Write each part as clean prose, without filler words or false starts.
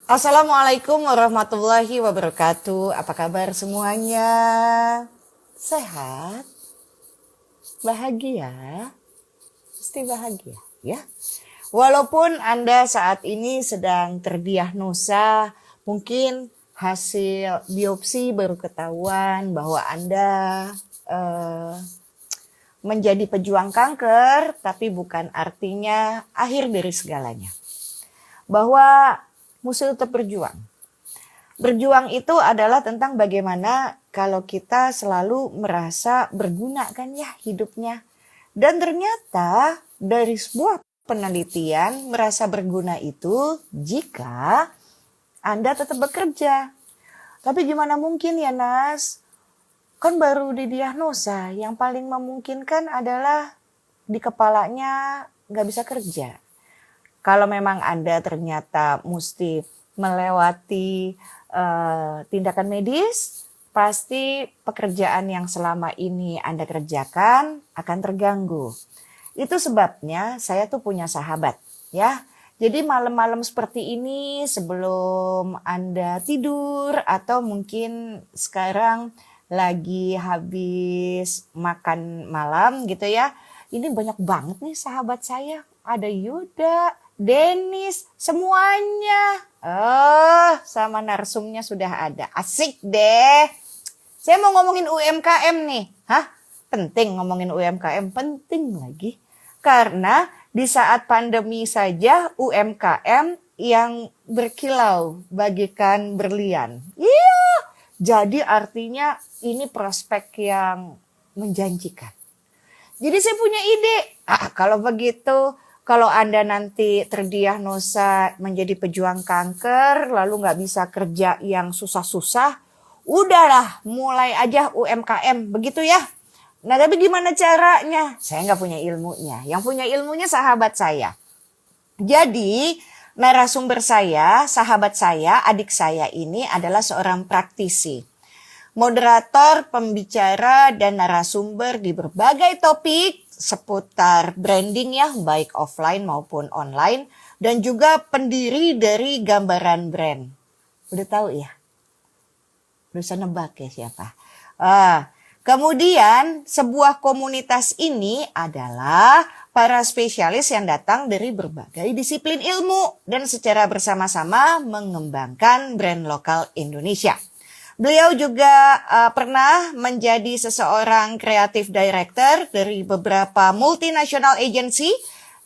Assalamualaikum warahmatullahi wabarakatuh. Apa kabar semuanya? Sehat? Bahagia? Pasti bahagia, ya. Walaupun Anda saat ini sedang terdiagnosa, mungkin hasil biopsi baru ketahuan bahwa Anda eh, menjadi pejuang kanker, tapi bukan artinya akhir dari segalanya. Bahwa mesti tetap berjuang. Berjuang itu adalah tentang bagaimana kalau kita selalu merasa berguna kan ya hidupnya. Dan ternyata dari sebuah penelitian merasa berguna itu jika Anda tetap bekerja. Tapi gimana mungkin ya Nas? Kan baru didiagnosa, yang paling memungkinkan adalah di kepalanya nggak bisa kerja. Kalau memang Anda ternyata mesti melewati tindakan medis, pasti pekerjaan yang selama ini Anda kerjakan akan terganggu. Itu sebabnya saya tuh punya sahabat, ya. Jadi malam-malam seperti ini sebelum Anda tidur atau mungkin sekarang lagi habis makan malam gitu ya. Ini banyak banget nih sahabat saya. Ada Yuda, Denis, semuanya. Sama narsumnya sudah ada. Asik deh. Saya mau ngomongin UMKM nih. Hah? Penting ngomongin UMKM. Penting lagi. Karena di saat pandemi saja UMKM yang berkilau bagikan berlian. Iya. Jadi artinya ini prospek yang menjanjikan. Jadi saya punya ide. Kalau begitu, kalau Anda nanti terdiagnosa menjadi pejuang kanker, lalu nggak bisa kerja yang susah-susah, udahlah mulai aja UMKM, begitu ya. Nah tapi gimana caranya? Saya nggak punya ilmunya. Yang punya ilmunya sahabat saya. Jadi narasumber saya, sahabat saya, adik saya ini adalah seorang praktisi. Moderator, pembicara, dan narasumber di berbagai topik seputar branding ya, baik offline maupun online. Dan juga pendiri dari Gambaran Brand. Udah tahu ya? Udah bisa nebak ya siapa? Kemudian sebuah komunitas ini adalah para spesialis yang datang dari berbagai disiplin ilmu dan secara bersama-sama mengembangkan brand lokal Indonesia. Beliau juga pernah menjadi seseorang creative director dari beberapa multinational agency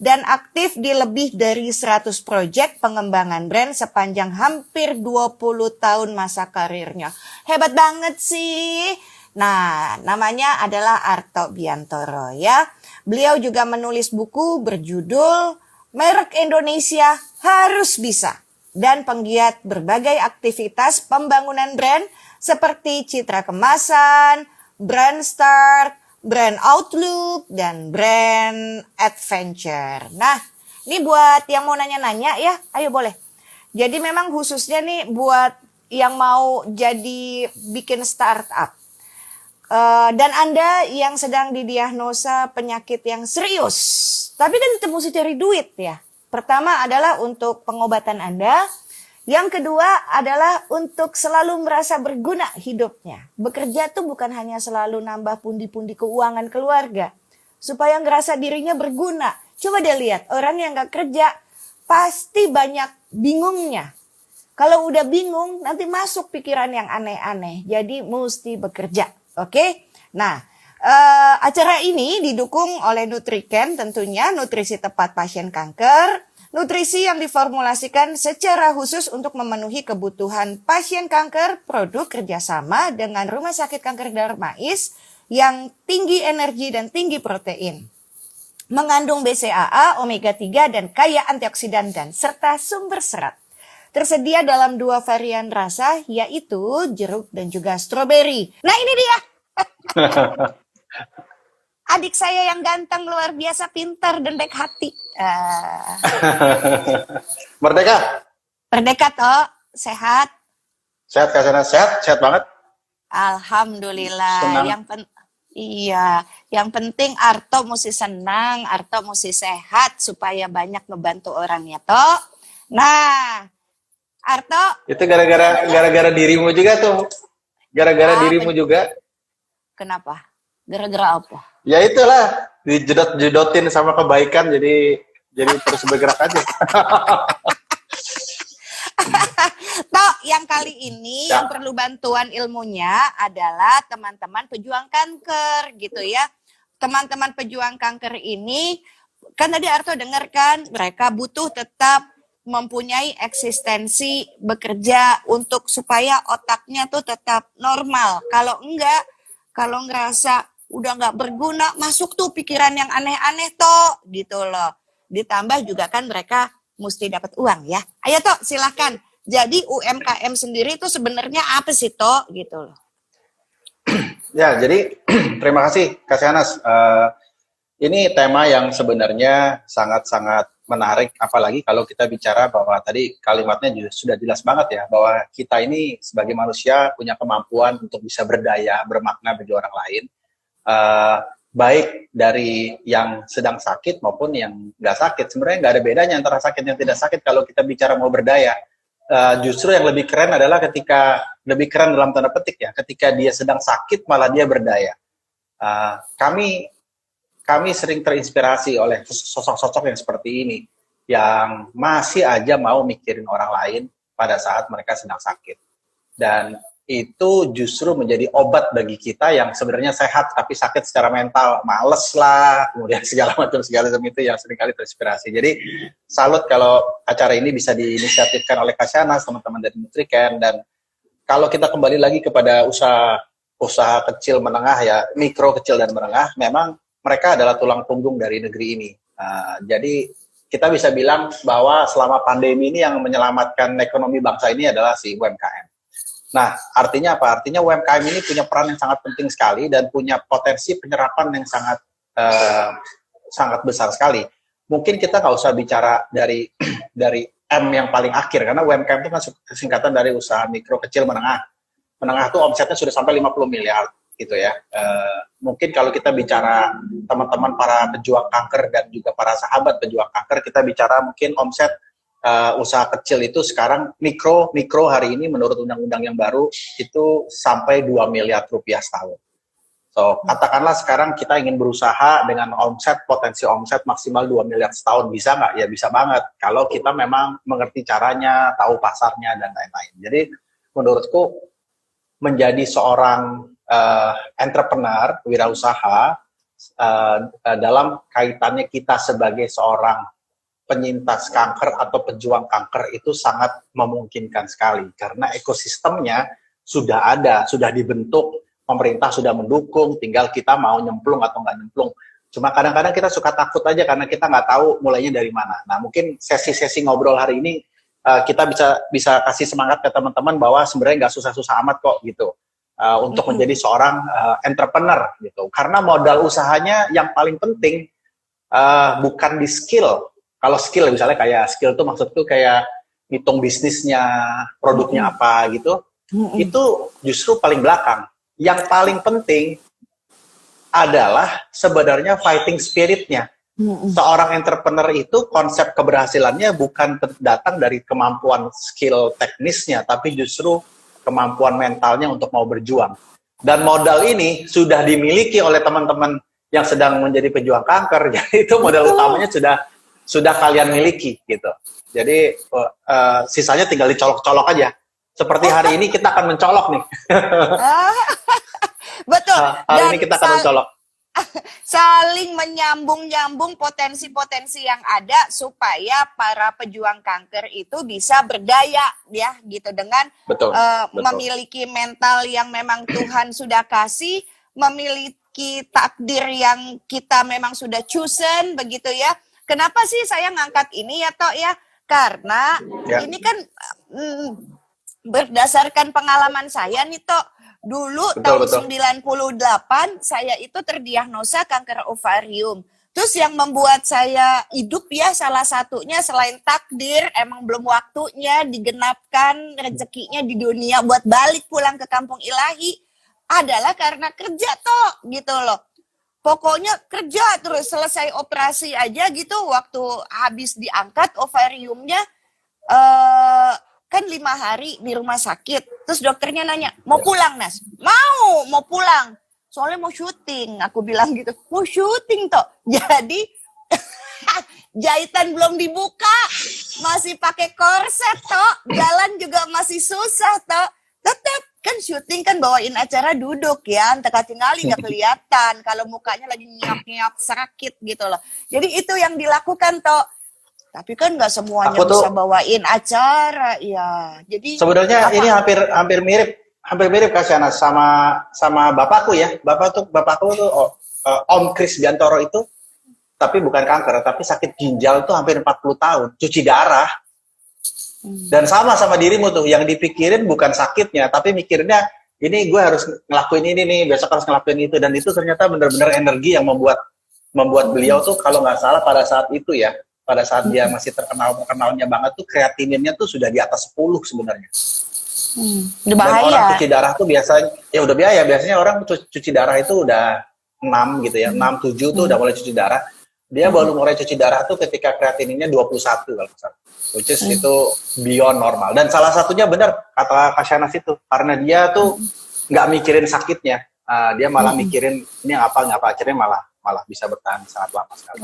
dan aktif di lebih dari 100 proyek pengembangan brand sepanjang hampir 20 tahun masa karirnya. Hebat banget sih. Nah, namanya adalah Arto Biantoro ya. Beliau juga menulis buku berjudul Merek Indonesia Harus Bisa dan penggiat berbagai aktivitas pembangunan brand seperti citra kemasan, brand start, brand outlook, dan brand adventure. Nah, ini buat yang mau nanya-nanya ya, ayo boleh. Jadi memang khususnya nih buat yang mau jadi bikin startup. Dan Anda yang sedang didiagnosa penyakit yang serius, tapi kan kita mesti cari duit ya. Pertama adalah untuk pengobatan Anda. Yang kedua adalah untuk selalu merasa berguna hidupnya. Bekerja tuh bukan hanya selalu nambah pundi-pundi keuangan keluarga. Supaya ngerasa dirinya berguna. Coba deh lihat, orang yang gak kerja pasti banyak bingungnya. Kalau udah bingung, nanti masuk pikiran yang aneh-aneh. Jadi mesti bekerja. Oke? Nah, acara ini didukung oleh Nutriken tentunya, nutrisi tepat pasien kanker. Nutrisi yang diformulasikan secara khusus untuk memenuhi kebutuhan pasien kanker, produk kerjasama dengan Rumah Sakit Kanker Darmais yang tinggi energi dan tinggi protein. Mengandung BCAA, omega 3 dan kaya antioksidan dan serta sumber serat. Tersedia dalam 2 varian rasa yaitu jeruk dan juga stroberi. Nah ini dia. Adik saya yang ganteng, luar biasa, pintar dan baik hati. Merdeka. Merdeka toh, sehat. Sehat Kak Sena, sehat banget. Alhamdulillah. Senang. Iya, yang penting Arto mesti senang, Arto mesti sehat supaya banyak ngebantu orang ya toh. Nah, Arto, Itu gara-gara dirimu juga tuh. Gara-gara dirimu apa? juga. Kenapa? Gara-gara apa? Ya itulah, dijedot-jedotin sama kebaikan jadi terus bergerak aja. Toh, yang kali ini yang Ya, perlu bantuan ilmunya adalah teman-teman pejuang kanker gitu ya. Teman-teman pejuang kanker ini, kan tadi Arto dengarkan, mereka butuh tetap mempunyai eksistensi bekerja untuk supaya otaknya tuh tetap normal. Kalau ngerasa udah nggak berguna, masuk tuh pikiran yang aneh-aneh toh, gitu loh. Ditambah juga kan mereka mesti dapat uang ya. Ayo toh, silakan. Jadi UMKM sendiri itu sebenarnya apa sih toh, gitu loh. ya jadi terima kasih Kak Sianas. Ini tema yang sebenarnya sangat-sangat menarik, apalagi kalau kita bicara bahwa tadi kalimatnya juga sudah jelas banget ya, bahwa kita ini sebagai manusia punya kemampuan untuk bisa berdaya, bermakna bagi orang lain, uh, baik dari yang sedang sakit maupun yang nggak sakit. Sebenarnya nggak ada bedanya antara sakit dan tidak sakit kalau kita bicara mau berdaya. Justru yang lebih keren adalah lebih keren dalam tanda petik ya, ketika dia sedang sakit malah dia berdaya. Kami kami sering terinspirasi oleh sosok-sosok yang seperti ini, yang masih aja mau mikirin orang lain pada saat mereka sedang sakit. Dan itu justru menjadi obat bagi kita yang sebenarnya sehat tapi sakit secara mental, males lah, kemudian segala macam itu yang seringkali terinspirasi. Jadi salut kalau acara ini bisa diinisiatifkan oleh Kasyanas, teman-teman dari Nutriken, dan kalau kita kembali lagi kepada usaha kecil menengah ya, mikro kecil dan menengah, memang mereka adalah tulang punggung dari negeri ini. Jadi kita bisa bilang bahwa selama pandemi ini yang menyelamatkan ekonomi bangsa ini adalah si UMKM. Nah, artinya apa? Artinya UMKM ini punya peran yang sangat penting sekali dan punya potensi penyerapan yang sangat besar sekali. Mungkin kita nggak usah bicara dari dari M yang paling akhir, karena UMKM itu kan singkatan dari usaha mikro kecil menengah. Menengah itu omsetnya sudah sampai 50 miliar gitu ya. Mungkin kalau kita bicara teman-teman para pejuang kanker dan juga para sahabat pejuang kanker, kita bicara mungkin omset usaha kecil itu sekarang mikro hari ini menurut undang-undang yang baru itu sampai 2 miliar rupiah setahun. So, katakanlah sekarang kita ingin berusaha dengan potensi omset maksimal 2 miliar setahun. Bisa nggak? Ya bisa banget. Kalau kita memang mengerti caranya, tahu pasarnya, dan lain-lain. Jadi, menurutku, menjadi seorang entrepreneur, wirausaha, dalam kaitannya kita sebagai seorang penyintas kanker atau pejuang kanker itu sangat memungkinkan sekali. Karena ekosistemnya sudah ada, sudah dibentuk, pemerintah sudah mendukung, tinggal kita mau nyemplung atau nggak nyemplung. Cuma kadang-kadang kita suka takut aja karena kita nggak tahu mulainya dari mana. Nah, mungkin sesi-sesi ngobrol hari ini kita bisa kasih semangat ke teman-teman bahwa sebenarnya nggak susah-susah amat kok gitu untuk menjadi seorang entrepreneur gitu. Karena modal usahanya yang paling penting bukan di skill. Kalau skill misalnya kayak skill itu maksudku kayak ngitung bisnisnya, produknya apa gitu, itu justru paling belakang. Yang paling penting adalah sebenarnya fighting spirit-nya. Seorang entrepreneur itu konsep keberhasilannya bukan datang dari kemampuan skill teknisnya, tapi justru kemampuan mentalnya untuk mau berjuang. Dan modal ini sudah dimiliki oleh teman-teman yang sedang menjadi pejuang kanker. Jadi itu modal utamanya sudah kalian miliki gitu. Jadi sisanya tinggal dicolok-colok aja. Seperti hari ini kita akan mencolok nih. Betul. Hari ini kita akan mencolok. Saling menyambung-nyambung potensi-potensi yang ada supaya para pejuang kanker itu bisa berdaya ya gitu dengan Betul. Memiliki mental yang memang Tuhan sudah kasih, memiliki takdir yang kita memang sudah chosen begitu ya. Kenapa sih saya ngangkat ini ya Tok ya? Karena ini kan berdasarkan pengalaman saya nih Tok. Dulu tahun 98 saya itu terdiagnosa kanker ovarium. Terus yang membuat saya hidup ya salah satunya selain takdir emang belum waktunya digenapkan rezekinya di dunia buat balik pulang ke kampung ilahi adalah karena kerja Tok gitu loh. Pokoknya kerja terus selesai operasi aja gitu waktu habis diangkat ovariumnya kan 5 hari di rumah sakit. Terus dokternya nanya, mau pulang Nas? Mau pulang. Soalnya mau syuting. Aku bilang gitu, mau syuting toh. Jadi jahitan belum dibuka, masih pakai korset toh, jalan juga masih susah toh. Tetap kan syuting kan bawain acara duduk ya, entah tinggali nggak kelihatan kalau mukanya lagi nyiap-nyiap sakit gitu loh. Jadi itu yang dilakukan toh. Tapi kan nggak semuanya Aku tuh bisa bawain acara ya. Jadi sebenarnya ini apa? hampir mirip Kak Syana sama bapakku ya. Bapakku tuh Om Kris Biantoro itu, tapi bukan kanker, tapi sakit ginjal itu hampir 40 tahun, cuci darah. Dan sama dirimu tuh, yang dipikirin bukan sakitnya, tapi mikirnya ini gue harus ngelakuin ini nih, besok harus ngelakuin itu, dan itu ternyata benar-benar energi yang membuat beliau tuh, kalau nggak salah pada saat itu ya, pada saat dia masih terkenalnya banget tuh, kreatininnya tuh sudah di atas 10 sebenarnya. Dan orang Bahaya. cuci darah tuh biasanya, ya udah biasanya orang cuci darah itu udah 6 gitu ya, 6, 7 tuh udah mulai cuci darah. Dia baru mulai cuci darah tuh ketika kreatininnya 21 kalau misalnya. Which is itu beyond normal. Dan salah satunya benar kata Kak Shanas itu, karena dia tuh nggak mikirin sakitnya, dia malah mikirin ini apa, akhirnya malah bisa bertahan sangat lama sekali.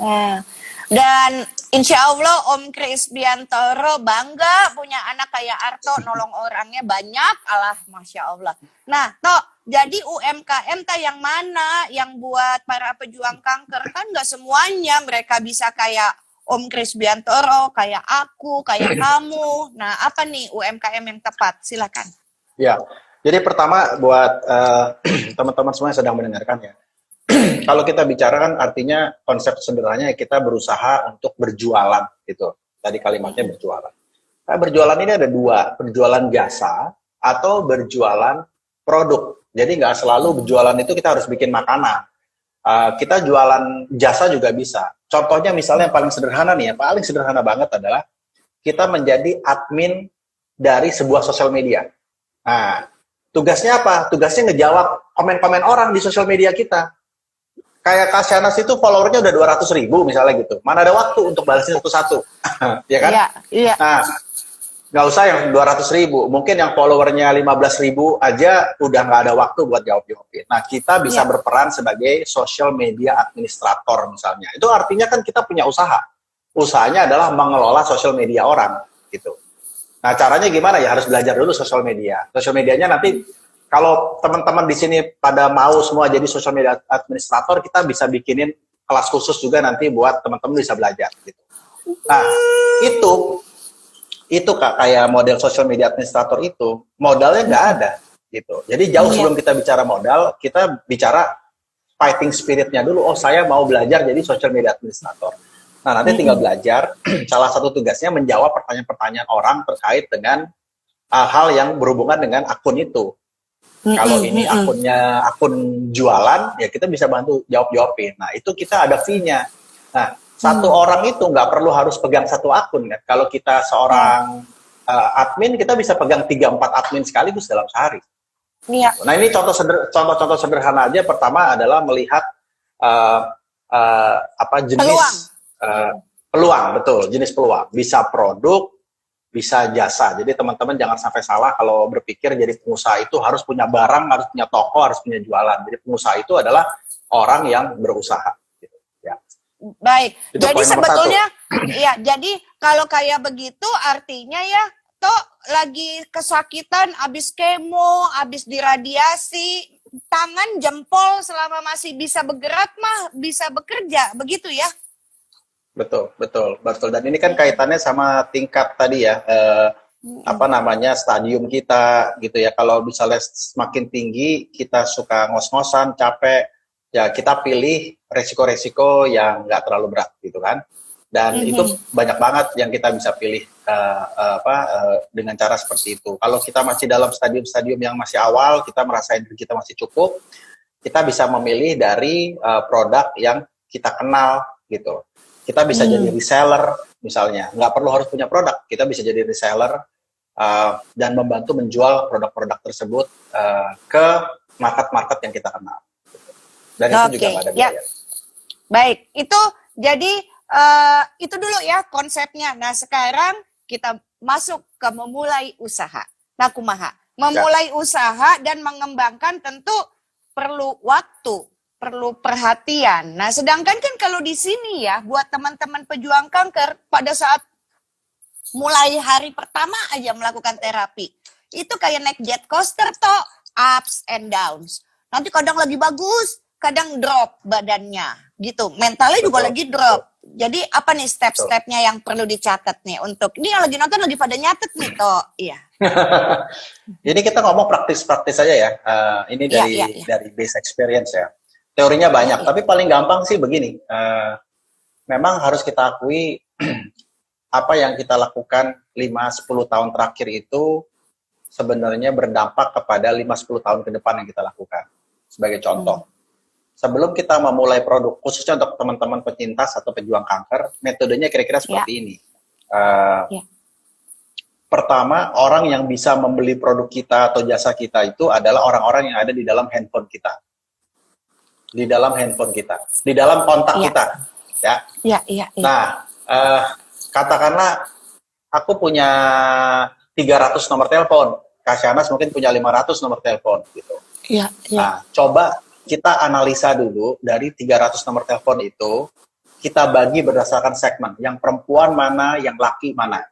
Dan insya Allah Om Kris Biantoro bangga punya anak kayak Arto, nolong orangnya banyak, alah Masya Allah. Nah, Tok, jadi UMKM yang mana yang buat para pejuang kanker? Kan nggak semuanya mereka bisa kayak Om Kris Biantoro, kayak aku, kayak kamu. Nah, apa nih UMKM yang tepat? Silakan. Ya, jadi pertama buat teman-teman semua yang sedang mendengarkan ya. Kalau kita bicara kan artinya konsep sederhananya kita berusaha untuk berjualan gitu. Tadi kalimatnya berjualan. Nah, berjualan ini ada dua, berjualan jasa atau berjualan produk. Jadi nggak selalu berjualan itu kita harus bikin makanan. Kita jualan jasa juga bisa. Contohnya misalnya yang paling sederhana nih, yang paling sederhana banget adalah kita menjadi admin dari sebuah sosial media. Nah, tugasnya apa? Tugasnya ngejawab komen-komen orang di sosial media kita. Kayak Kak Shanas itu followernya udah 200.000 misalnya gitu. Mana ada waktu untuk balasin satu-satu. Ya kan? Iya. Nah, nggak usah yang 200.000. Mungkin yang followernya 15.000 aja udah nggak ada waktu buat jawab-jawabin. Nah, kita bisa berperan sebagai social media administrator misalnya. Itu artinya kan kita punya usaha. Usahanya adalah mengelola social media orang gitu. Nah, caranya gimana ya? Harus belajar dulu social media. Social medianya nanti kalau teman-teman di sini pada mau semua jadi social media administrator, kita bisa bikinin kelas khusus juga nanti buat teman-teman bisa belajar gitu. Nah, itu Kak, kayak model social media administrator itu modalnya nggak ada gitu. Jadi jauh sebelum kita bicara modal, kita bicara fighting spiritnya dulu. Oh, saya mau belajar jadi social media administrator. Nah, nanti tinggal belajar. Salah satu tugasnya menjawab pertanyaan-pertanyaan orang terkait dengan hal-hal yang berhubungan dengan akun itu. Kalau ini akun jualan, ya kita bisa bantu jawab-jawabin. Nah, itu kita ada fee-nya. Nah, satu orang itu nggak perlu harus pegang satu akun. Kan? Kalau kita seorang admin, kita bisa pegang 3-4 admin sekaligus dalam sehari. Iya. Nah, ini contoh-contoh sederhana aja. Pertama adalah melihat jenis peluang, betul, jenis peluang. Bisa produk, bisa jasa. Jadi teman-teman jangan sampai salah kalau berpikir jadi pengusaha itu harus punya barang, harus punya toko, harus punya jualan. Jadi pengusaha itu adalah orang yang berusaha. Gitu. Ya. Baik. Itu Jadi sebetulnya, ya. Jadi kalau kayak begitu artinya ya, Tok lagi kesakitan, abis kemo, abis diradiasi, tangan jempol selama masih bisa bergerak mah bisa bekerja, begitu ya? Betul. Dan ini kan kaitannya sama tingkat tadi ya, stadium kita gitu ya. Kalau misalnya semakin tinggi, kita suka ngos-ngosan, capek, ya kita pilih resiko-resiko yang nggak terlalu berat gitu kan. Dan itu banyak banget yang kita bisa pilih dengan cara seperti itu. Kalau kita masih dalam stadium-stadium yang masih awal, kita merasa energi kita masih cukup, kita bisa memilih dari produk yang kita kenal gitu. Kita bisa jadi reseller misalnya, nggak perlu harus punya produk, kita bisa jadi reseller dan membantu menjual produk-produk tersebut ke market-market yang kita kenal. Dan itu juga nggak ada biaya. Baik, itu jadi itu dulu ya konsepnya. Nah sekarang kita masuk ke memulai usaha. Nah, kumaha. Memulai usaha dan mengembangkan tentu perlu waktu, perlu perhatian. Nah, sedangkan kan kalau di sini ya, buat teman-teman pejuang kanker, pada saat mulai hari pertama aja melakukan terapi, itu kayak naik jet coaster toh, ups and downs. Nanti kadang lagi bagus, kadang drop badannya, gitu. Mentalnya juga Betul. lagi drop. Jadi apa nih step-stepnya yang perlu dicatat nih untuk ini yang lagi nonton lagi pada nyatet nih toh, iya. Jadi kita ngomong praktis-praktis saja ya. Ini Iya, dari iya, iya. dari base experience ya. Teorinya banyak, Iya. tapi paling gampang sih begini. Memang harus kita akui apa yang kita lakukan 5-10 tahun terakhir itu sebenarnya berdampak kepada 5-10 tahun ke depan yang kita lakukan. Sebagai contoh, sebelum kita memulai produk, khususnya untuk teman-teman penyintas atau pejuang kanker, metodenya kira-kira seperti ini. Pertama, orang yang bisa membeli produk kita atau jasa kita itu adalah orang-orang yang ada di dalam handphone kita. Di dalam handphone kita. Di dalam kontak kita. Ya. Iya. Nah, katakanlah aku punya 300 nomor telepon. Kak Syahnas mungkin punya 500 nomor telepon gitu. Iya. Nah, coba kita analisa dulu dari 300 nomor telepon itu, kita bagi berdasarkan segmen. Yang perempuan mana, yang laki mana.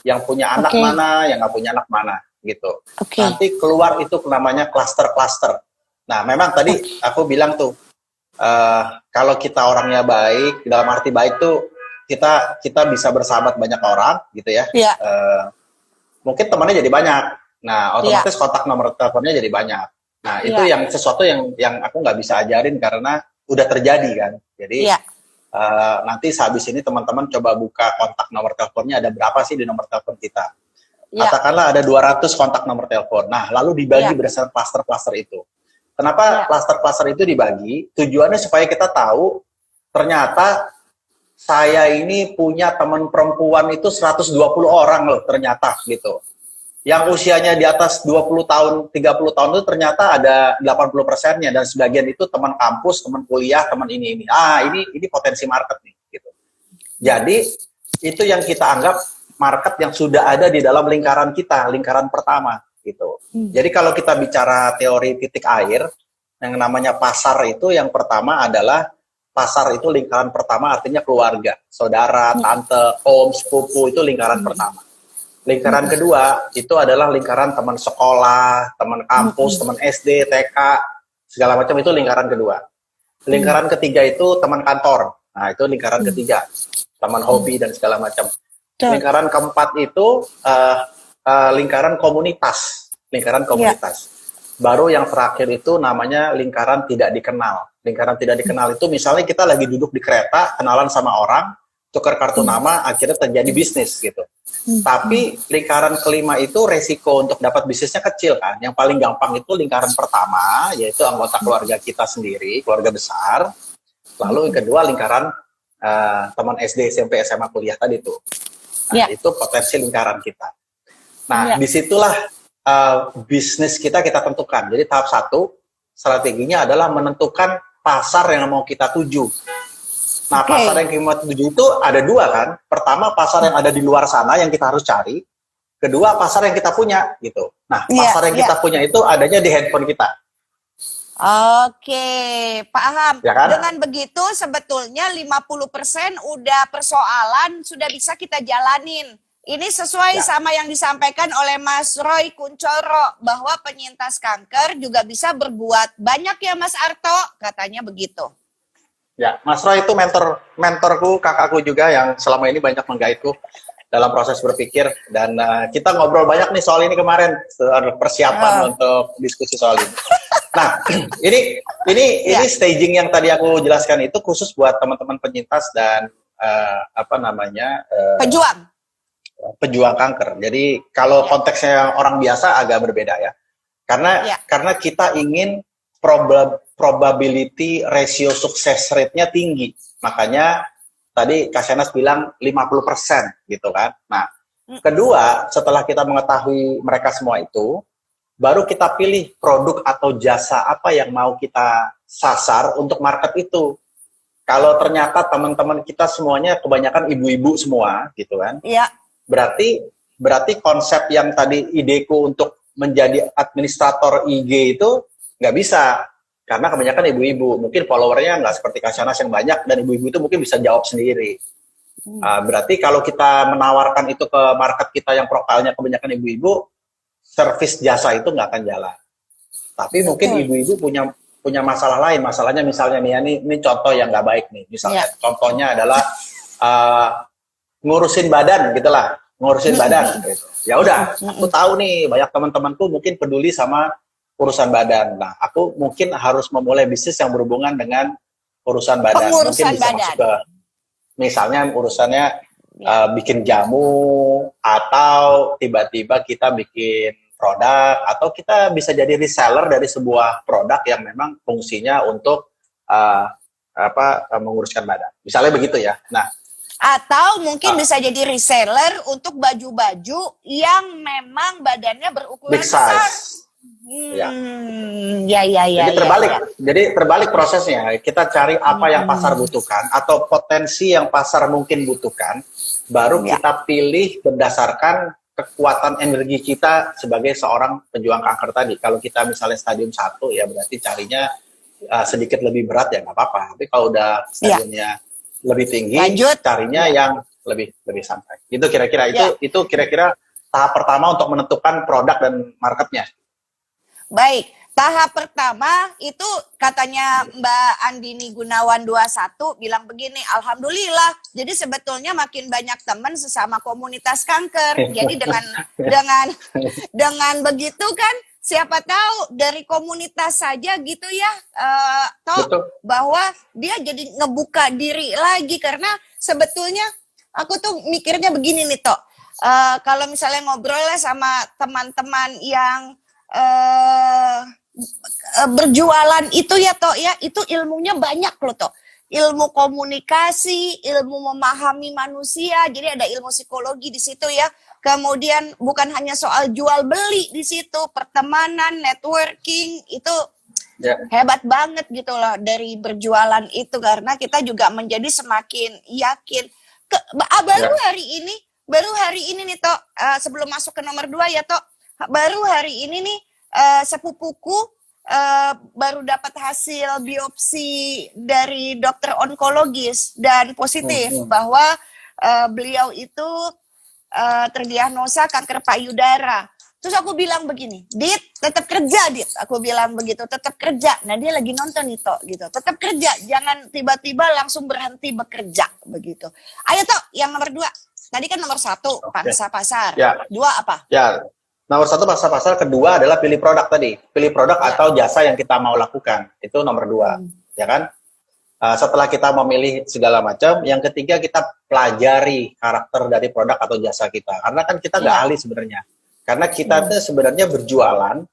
Yang punya anak mana, yang nggak punya anak mana, gitu. Nanti keluar itu namanya cluster-cluster. Nah, memang tadi aku bilang tuh, kalau kita orangnya baik, dalam arti baik tuh kita bisa bersahabat banyak orang, gitu ya. Mungkin temannya jadi banyak. Nah, otomatis kontak nomor teleponnya jadi banyak. Nah, itu yang sesuatu yang aku nggak bisa ajarin karena udah terjadi kan. Jadi nanti sehabis ini teman-teman coba buka kontak nomor teleponnya, ada berapa sih di nomor telepon kita. Katakanlah ada 200 kontak nomor telepon. Nah, lalu dibagi berdasarkan cluster-cluster itu. Kenapa cluster-cluster itu dibagi? Tujuannya supaya kita tahu ternyata saya ini punya teman perempuan itu 120 orang loh ternyata gitu. Yang usianya di atas 20 tahun, 30 tahun itu ternyata ada 80%-nya dan sebagian itu teman kampus, teman kuliah, teman ini. Ini potensi market nih gitu. Jadi itu yang kita anggap market yang sudah ada di dalam lingkaran kita, lingkaran pertama gitu. Jadi kalau kita bicara teori titik air, yang namanya pasar itu yang pertama adalah pasar itu lingkaran pertama artinya keluarga, saudara, tante, om, sepupu itu lingkaran pertama. Lingkaran kedua itu adalah lingkaran teman sekolah, teman kampus, teman SD, TK, segala macam itu lingkaran kedua. Lingkaran ketiga itu teman kantor. Nah, itu lingkaran ketiga. Teman hobi dan segala macam. Lingkaran keempat itu lingkaran komunitas. Lingkaran komunitas. Baru yang terakhir itu namanya lingkaran tidak dikenal. Lingkaran tidak dikenal itu misalnya kita lagi duduk di kereta, kenalan sama orang, tukar kartu nama, akhirnya terjadi bisnis gitu. Tapi lingkaran kelima itu resiko untuk dapat bisnisnya kecil kan. Yang paling gampang itu lingkaran pertama, yaitu anggota keluarga kita sendiri, keluarga besar. Lalu yang kedua lingkaran teman SD, SMP, SMA, kuliah tadi tuh. Nah, itu potensi lingkaran kita. Nah, disitulah bisnis kita tentukan. Jadi tahap 1, strateginya adalah menentukan pasar yang mau kita tuju. Nah, pasar yang kita tuju itu ada 2 kan. Pertama, pasar yang ada di luar sana yang kita harus cari. Kedua, pasar yang kita punya gitu. Nah, pasar yang kita punya itu adanya di handphone kita. Oke, paham. Ya kan? Dengan begitu sebetulnya 50% udah persoalan sudah bisa kita jalanin. Ini sesuai sama yang disampaikan oleh Mas Roy Kunchoro bahwa penyintas kanker juga bisa berbuat banyak ya Mas Arto, katanya begitu. Ya, Mas Roy itu mentorku, kakakku juga yang selama ini banyak menggaitku dalam proses berpikir dan kita ngobrol banyak nih soal ini kemarin, persiapan untuk diskusi soal ini. Nah, ini staging yang tadi aku jelaskan itu khusus buat teman-teman penyintas dan pejuang kanker. Jadi kalau konteksnya orang biasa agak berbeda ya. Karena kita ingin probability ratio sukses rate-nya tinggi. Makanya tadi Kak Syahnas bilang 50% gitu kan. Nah, kedua, setelah kita mengetahui mereka semua itu, baru kita pilih produk atau jasa apa yang mau kita sasar untuk market itu. Kalau ternyata teman-teman kita semuanya kebanyakan ibu-ibu semua gitu kan. Berarti berarti konsep yang tadi ideku untuk menjadi administrator IG itu nggak bisa. Karena kebanyakan ibu-ibu, mungkin followernya nggak seperti Kasyanas yang banyak, dan ibu-ibu itu mungkin bisa jawab sendiri. Berarti kalau kita menawarkan itu ke market kita yang profilnya kebanyakan ibu-ibu, servis jasa itu nggak akan jalan. Tapi mungkin ibu-ibu punya masalah lain. Masalahnya misalnya nih, ini contoh yang nggak baik nih. Misalnya contohnya adalah ngurusin badan gitulah, ngurusin badan gitu. Ya udah, aku tahu nih banyak teman-temanku mungkin peduli sama urusan badan. Nah, aku mungkin harus memulai bisnis yang berhubungan dengan urusan badan. Mungkin bisa masuk ke misalnya urusannya bikin jamu, atau tiba-tiba kita bikin produk, atau kita bisa jadi reseller dari sebuah produk yang memang fungsinya untuk menguruskan badan. Misalnya begitu ya. Nah, atau mungkin bisa jadi reseller untuk baju-baju yang memang badannya berukuran big besar. size. Jadi terbalik prosesnya. Kita cari apa yang pasar butuhkan atau potensi yang pasar mungkin butuhkan, baru kita pilih berdasarkan kekuatan energi kita sebagai seorang pejuang kanker tadi. Kalau kita misalnya stadium 1 ya berarti carinya sedikit lebih berat ya nggak apa-apa. Tapi kalau udah stadiumnya lebih tinggi, carinya yang lebih santai. Itu kira-kira itu kira-kira tahap pertama untuk menentukan produk dan marketnya. Baik, tahap pertama itu katanya Mbak Andini Gunawan 21 bilang begini, alhamdulillah. Jadi sebetulnya makin banyak teman sesama komunitas kanker. Jadi dengan begitu kan, siapa tahu dari komunitas saja gitu ya, bahwa dia jadi ngebuka diri lagi. Karena sebetulnya aku tuh mikirnya begini nih Tok, kalau misalnya ngobrol sama teman-teman yang berjualan itu ya Tok ya, itu ilmunya banyak loh Tok. Ilmu komunikasi, ilmu memahami manusia, jadi ada ilmu psikologi di situ ya. Kemudian bukan hanya soal jual beli di situ, pertemanan, networking itu hebat banget gitu loh dari berjualan itu, karena kita juga menjadi semakin yakin. Baru hari ini nih Tok, sebelum masuk ke nomor 2 ya Tok. Baru hari ini nih sepupuku baru dapat hasil biopsi dari dokter onkologis dan positif bahwa beliau itu terdiagnosa kanker payudara. Terus aku bilang begini, Dit, tetap kerja Dit. Aku bilang begitu, tetap kerja. Nah dia lagi nonton nih Tok gitu. Tetap kerja, jangan tiba-tiba langsung berhenti bekerja begitu. Ayo Tok, yang nomor 2. Tadi kan nomor 1 pangsa pasar. 2 apa? Ya. Nomor 1 pasar, kedua adalah pilih produk tadi. Pilih produk atau jasa yang kita mau lakukan. Itu nomor 2, ya kan? Setelah kita memilih segala macam, yang ketiga kita pelajari karakter dari produk atau jasa kita. Karena kan kita nggak ahli sebenarnya. Karena kita itu sebenarnya berjualan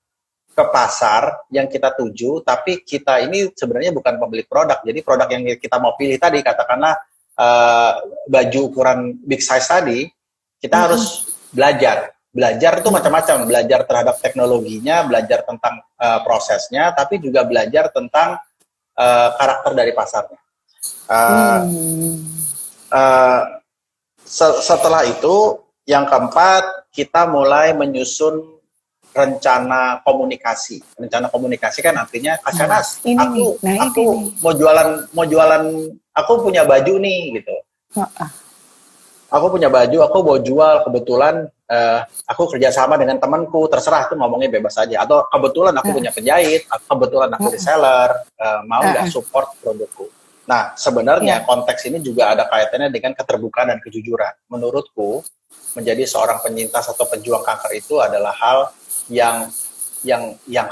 ke pasar yang kita tuju, tapi kita ini sebenarnya bukan pemilik produk. Jadi produk yang kita mau pilih tadi, katakanlah baju ukuran big size tadi, kita harus belajar. Belajar itu macam-macam, belajar terhadap teknologinya, belajar tentang prosesnya, tapi juga belajar tentang karakter dari pasarnya. Setelah itu, yang keempat, kita mulai menyusun rencana komunikasi. Rencana komunikasi kan artinya, Kasyanas, aku mau jualan, aku punya baju nih, gitu. Aku punya baju, aku mau jual, kebetulan aku kerjasama dengan temanku, terserah tuh ngomongnya bebas aja. Atau kebetulan aku punya penjahit, kebetulan aku reseller, mau nggak support produkku. Nah, sebenarnya konteks ini juga ada kaitannya dengan keterbukaan dan kejujuran. Menurutku, menjadi seorang penyintas atau pejuang kanker itu adalah hal yang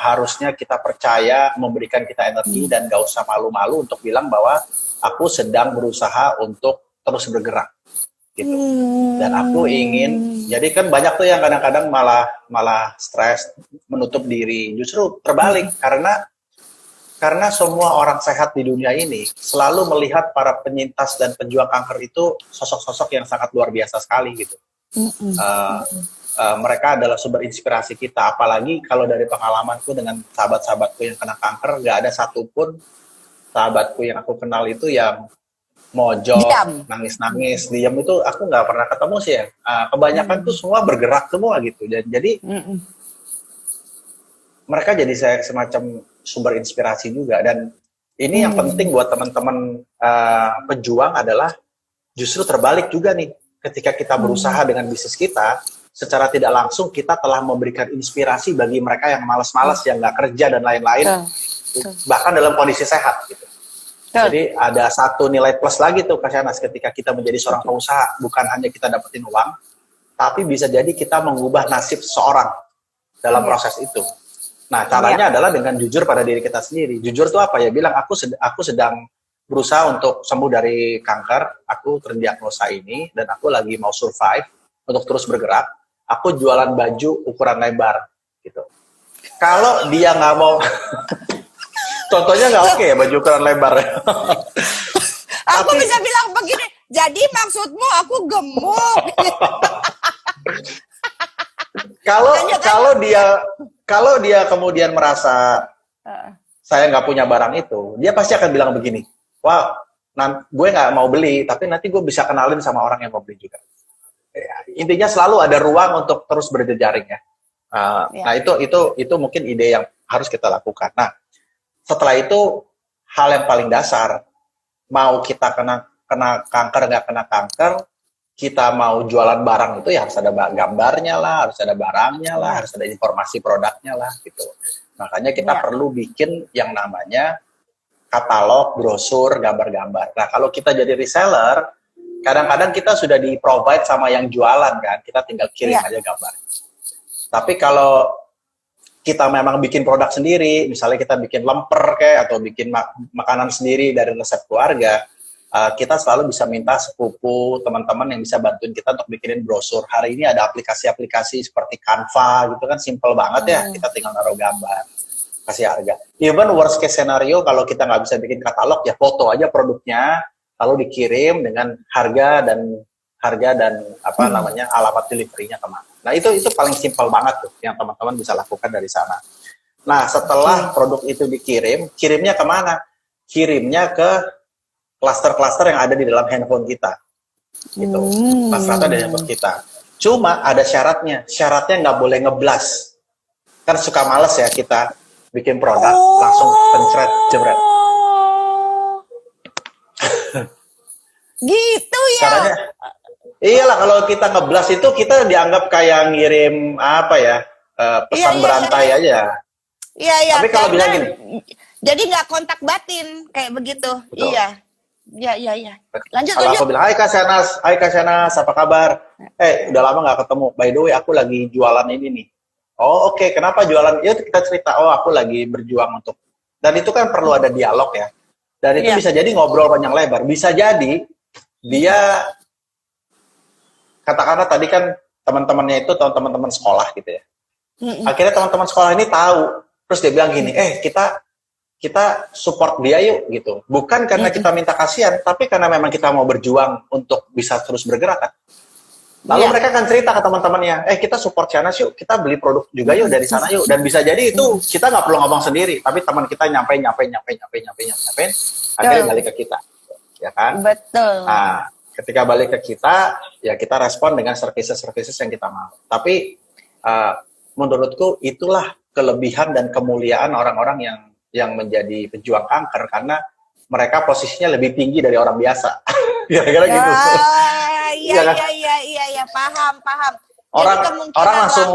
harusnya kita percaya, memberikan kita energi, dan gak usah malu-malu untuk bilang bahwa aku sedang berusaha untuk terus bergerak. Gitu. Dan aku ingin, jadi kan banyak tuh yang kadang-kadang malah stres, menutup diri. Justru terbalik, karena semua orang sehat di dunia ini selalu melihat para penyintas dan pejuang kanker itu sosok-sosok yang sangat luar biasa sekali gitu. Mereka adalah sumber inspirasi kita, apalagi kalau dari pengalamanku dengan sahabat-sahabatku yang kena kanker, gak ada satupun sahabatku yang aku kenal itu yang mojok, Diam. nangis-nangis, diam itu aku nggak pernah ketemu sih ya. Kebanyakan tuh semua bergerak semua gitu. Dan jadi Mm-mm. mereka jadi saya semacam sumber inspirasi juga. Dan ini yang penting Hmm. buat teman-teman pejuang adalah justru terbalik juga nih. Ketika kita berusaha dengan bisnis kita, secara tidak langsung kita telah memberikan inspirasi bagi mereka yang malas-malas, yang nggak kerja dan lain-lain, Betul. Betul. bahkan dalam kondisi sehat gitu. Betul. Jadi ada satu nilai plus lagi tuh Kak Shanas, ketika kita menjadi seorang pengusaha, bukan hanya kita dapetin uang, tapi bisa jadi kita mengubah nasib seseorang dalam Iya. proses itu. Nah, caranya adalah dengan jujur pada diri kita sendiri. Jujur tuh apa ya? Bilang aku sedang berusaha untuk sembuh dari kanker, aku terdiagnosa ini dan aku lagi mau survive untuk terus bergerak. Aku jualan baju ukuran lebar gitu. Kalau dia nggak mau, contohnya nggak oke ya baju ukuran lebar. Aku Tapi bisa bilang begini, jadi maksudmu aku gemuk. kalau Lanjut, lanjut. kalau dia kemudian merasa saya nggak punya barang itu, dia pasti akan bilang begini, wah, gue nggak mau beli, tapi nanti gue bisa kenalin sama orang yang mau beli juga. Ya, intinya selalu ada ruang untuk terus berjejaring ya. Ya. Nah itu mungkin ide yang harus kita lakukan. Nah setelah itu hal yang paling dasar, mau kita kena kanker nggak kena kanker, kita mau jualan barang itu ya harus ada gambarnya lah, harus ada barangnya lah, harus ada informasi produknya lah gitu. Makanya kita perlu bikin yang namanya katalog, brosur, gambar-gambar. Nah kalau kita jadi reseller, kadang-kadang kita sudah di-provide sama yang jualan kan, kita tinggal kirim aja gambar. Tapi kalau kita memang bikin produk sendiri, misalnya kita bikin lemper kayak atau bikin makanan sendiri dari resep keluarga, kita selalu bisa minta sepupu, teman-teman yang bisa bantuin kita untuk bikinin brosur. Hari ini ada aplikasi-aplikasi seperti Canva gitu kan, simple banget ya, kita tinggal naruh gambar, kasih harga. Even worst case scenario, kalau kita nggak bisa bikin katalog, ya foto aja produknya, lalu dikirim dengan harga dan apa namanya alamat deliverynya kemana. Nah itu paling simpel banget tuh yang teman-teman bisa lakukan dari sana. Nah setelah produk itu dikirim, kirimnya kemana? Kirimnya ke klaster-klaster yang ada di dalam handphone kita, gitu. Klaster ada di handphone kita. Cuma ada syaratnya nggak boleh ngeblas. Kan suka males ya kita bikin produk langsung pencret jebret. Gitu ya. Caranya, iyalah kalau kita ngeblas itu kita dianggap kayak ngirim apa ya, pesan berantai aja. Iya. Tapi kalau bilang gini, jadi nggak kontak batin kayak begitu. Betul. Iya. Lanjut. Kalau aku bilang, hai Kak Shanas, apa kabar? Udah lama nggak ketemu. By the way, aku lagi jualan ini nih. Oh oke, kenapa jualan? Yuk kita cerita. Oh aku lagi berjuang untuk. Dan itu kan perlu ada dialog ya. Dan itu bisa jadi ngobrol panjang lebar. Bisa jadi dia katakanlah tadi kan teman-temannya itu teman-teman sekolah gitu ya. Akhirnya teman-teman sekolah ini tahu, terus dia bilang gini, kita support dia yuk gitu. Bukan karena kita minta kasihan, tapi karena memang kita mau berjuang untuk bisa terus bergerak kan. Lalu mereka akan cerita ke teman-temannya, kita support Shanas yuk, kita beli produk juga yuk dari sana yuk. Dan bisa jadi itu kita nggak perlu ngomong sendiri, tapi teman kita nyampein, akhirnya balik ke kita, ya kan? Betul. Nah, ketika balik ke kita, ya kita respon dengan services yang kita mau. Tapi menurutku itulah kelebihan dan kemuliaan orang-orang yang menjadi pejuang kanker, karena mereka posisinya lebih tinggi dari orang biasa. Kira-kira gitu. Iya, paham. Orang langsung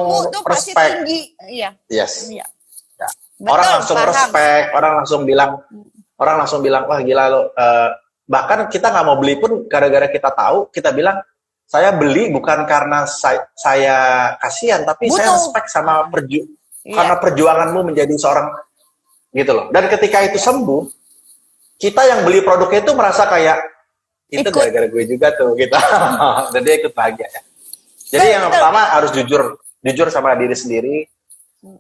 respect. Iya. Yes. Iya. Ya. Betul, Orang langsung paham. respect, orang langsung bilang, wah gila lo. Bahkan kita nggak mau beli pun gara-gara kita tahu, kita bilang, saya beli bukan karena saya kasihan, tapi saya respect sama karena perjuanganmu menjadi seorang gitu loh. Dan ketika itu sembuh, kita yang beli produknya itu merasa kayak itu gara-gara gue juga tuh gitu. Dan dia ikut bahagia ya. Jadi yang pertama harus jujur sama diri sendiri,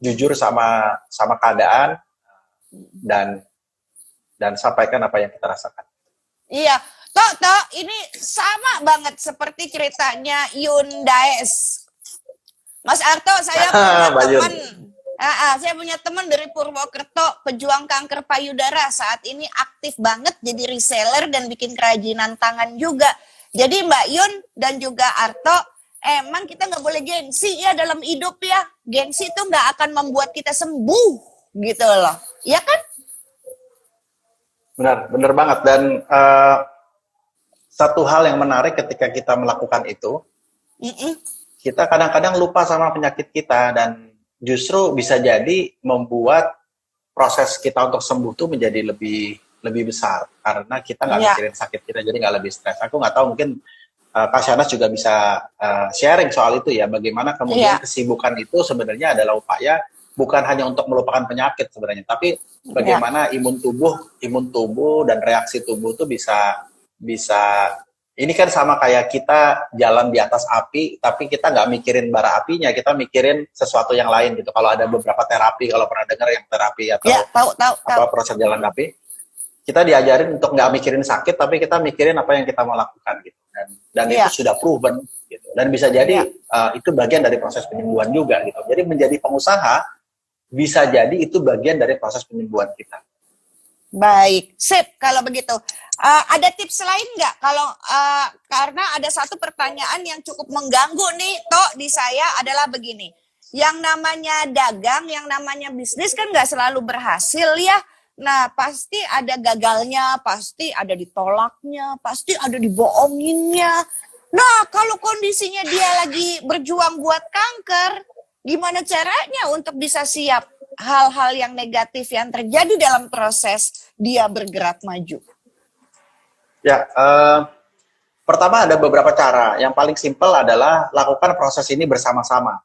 jujur sama keadaan, dan sampaikan apa yang kita rasakan. Iya, Tok, ini sama banget seperti ceritanya Yun Daes. Mas Arto, saya punya teman. Saya punya teman dari Purwokerto, pejuang kanker payudara. Saat ini aktif banget jadi reseller dan bikin kerajinan tangan juga. Jadi Mbak Yun dan juga Arto, emang kita nggak boleh gengsi ya dalam hidup ya. Gengsi itu nggak akan membuat kita sembuh gitu loh. Ya kan? Benar banget. Dan satu hal yang menarik ketika kita melakukan itu, kita kadang-kadang lupa sama penyakit kita dan justru bisa jadi membuat proses kita untuk sembuh tuh menjadi lebih besar karena kita nggak mikirin sakit kita, jadi nggak lebih stres. Aku nggak tahu, mungkin Kak Shanas juga bisa sharing soal itu ya, bagaimana kemudian kesibukan itu sebenarnya adalah upaya bukan hanya untuk melupakan penyakit sebenarnya, tapi bagaimana imun tubuh dan reaksi tubuh itu bisa ini kan sama kayak kita jalan di atas api, tapi kita nggak mikirin bara apinya, kita mikirin sesuatu yang lain gitu. Kalau ada beberapa terapi, kalau pernah dengar yang terapi atau tahu. Proses jalan api, kita diajarin untuk nggak mikirin sakit, tapi kita mikirin apa yang kita mau lakukan gitu. Dan itu sudah proven gitu. Dan bisa jadi itu bagian dari proses penyembuhan juga gitu. Jadi menjadi pengusaha bisa jadi itu bagian dari proses penyembuhan kita. Baik, sip kalau begitu. Ada tips lain nggak? Kalau karena ada satu pertanyaan yang cukup mengganggu nih, Tok, di saya adalah begini. Yang namanya dagang, yang namanya bisnis kan nggak selalu berhasil ya. Nah, pasti ada gagalnya, pasti ada ditolaknya, pasti ada dibohonginnya. Nah, kalau kondisinya dia lagi berjuang buat kanker, gimana caranya untuk bisa siap hal-hal yang negatif yang terjadi dalam proses dia bergerak maju? Ya, pertama ada beberapa cara. Yang paling simpel adalah lakukan proses ini bersama-sama